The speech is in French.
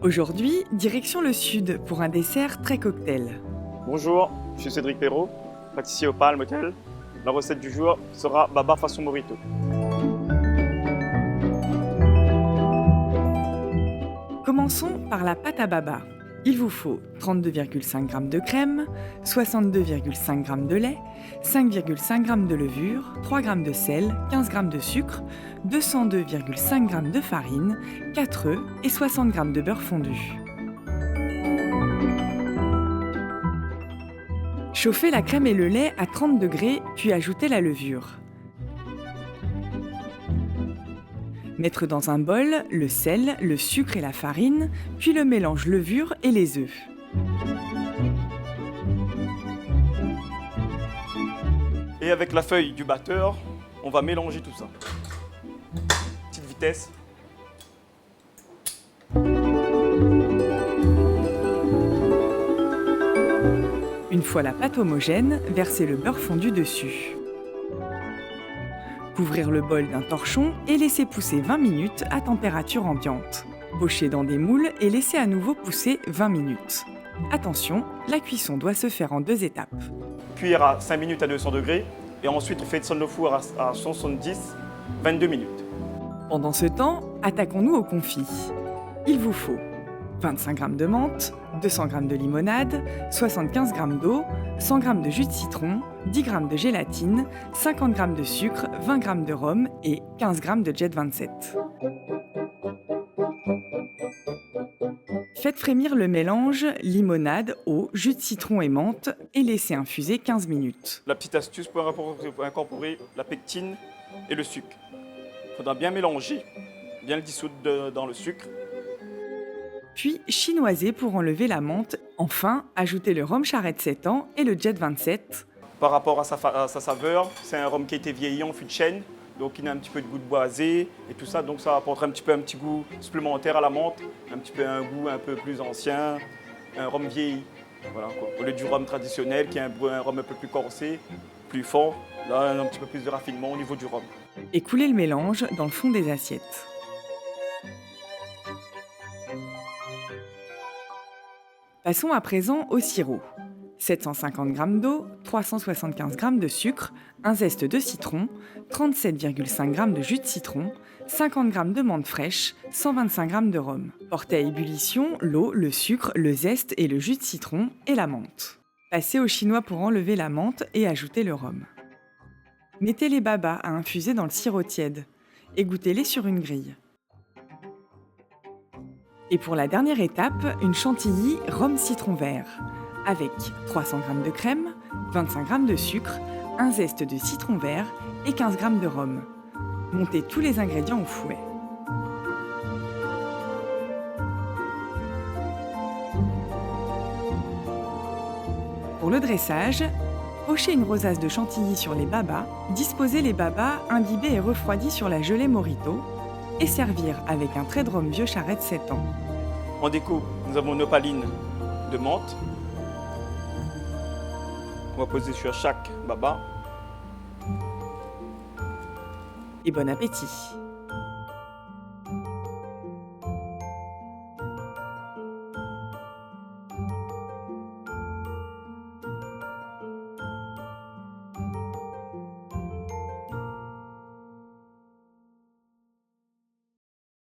Aujourd'hui, direction le sud pour un dessert très cocktail. Bonjour, je suis Cédric Perrault, pâtissier au Palm Hotel. La recette du jour sera baba façon mojito. Commençons par la pâte à baba. Il vous faut 32,5 g de crème, 62,5 g de lait, 5,5 g de levure, 3 g de sel, 15 g de sucre, 202,5 g de farine, 4 œufs et 60 g de beurre fondu. Chauffez la crème et le lait à 30 degrés, puis ajoutez la levure. Mettre dans un bol le sel, le sucre et la farine, puis le mélange levure et les œufs. Et avec la feuille du batteur, on va mélanger tout ça. Petite vitesse. Une fois la pâte homogène, versez le beurre fondu dessus. Couvrir le bol d'un torchon et laisser pousser 20 minutes à température ambiante. Pochez dans des moules et laissez à nouveau pousser 20 minutes. Attention, la cuisson doit se faire en 2 étapes. Cuire à 5 minutes à 200 degrés et ensuite on fait descendre le four à 170, 22 minutes. Pendant ce temps, attaquons-nous au confit. Il vous faut 25 g de menthe, 200 g de limonade, 75 g d'eau, 100 g de jus de citron, 10 g de gélatine, 50 g de sucre, 20 g de rhum et 15 g de jet 27. Faites frémir le mélange limonade, eau, jus de citron et menthe et laissez infuser 15 minutes. La petite astuce pour incorporer la pectine et le sucre. Il faudra bien mélanger, bien le dissoudre dans le sucre. Puis chinoiser pour enlever la menthe. Enfin, ajoutez le rhum Charette 7 ans et le jet 27. Par rapport à sa saveur, c'est un rhum qui a été vieilli en fût de chêne, donc il a un petit peu de goût de boisé et tout ça, donc ça apportera un petit goût supplémentaire à la menthe, un goût un peu plus ancien, un rhum vieilli. Voilà, quoi. Au lieu du rhum traditionnel qui est un rhum un peu plus corsé, plus fort, là un petit peu plus de raffinement au niveau du rhum. Et coulez le mélange dans le fond des assiettes. Passons à présent au sirop. 750 g d'eau, 375 g de sucre, un zeste de citron, 37,5 g de jus de citron, 50 g de menthe fraîche, 125 g de rhum. Portez à ébullition l'eau, le sucre, le zeste et le jus de citron et la menthe. Passez au chinois pour enlever la menthe et ajouter le rhum. Mettez les babas à infuser dans le sirop tiède. Égouttez-les sur une grille. Et pour la dernière étape, une chantilly rhum citron vert, avec 300 g de crème, 25 g de sucre, un zeste de citron vert et 15 g de rhum. Montez tous les ingrédients au fouet. Pour le dressage, pochez une rosace de chantilly sur les babas, disposez les babas imbibés et refroidis sur la gelée Mojito et servir avec un trait de rhum vieux Charette 7 ans. En déco, nous avons une opaline de menthe. On va poser sur chaque baba. Et bon appétit!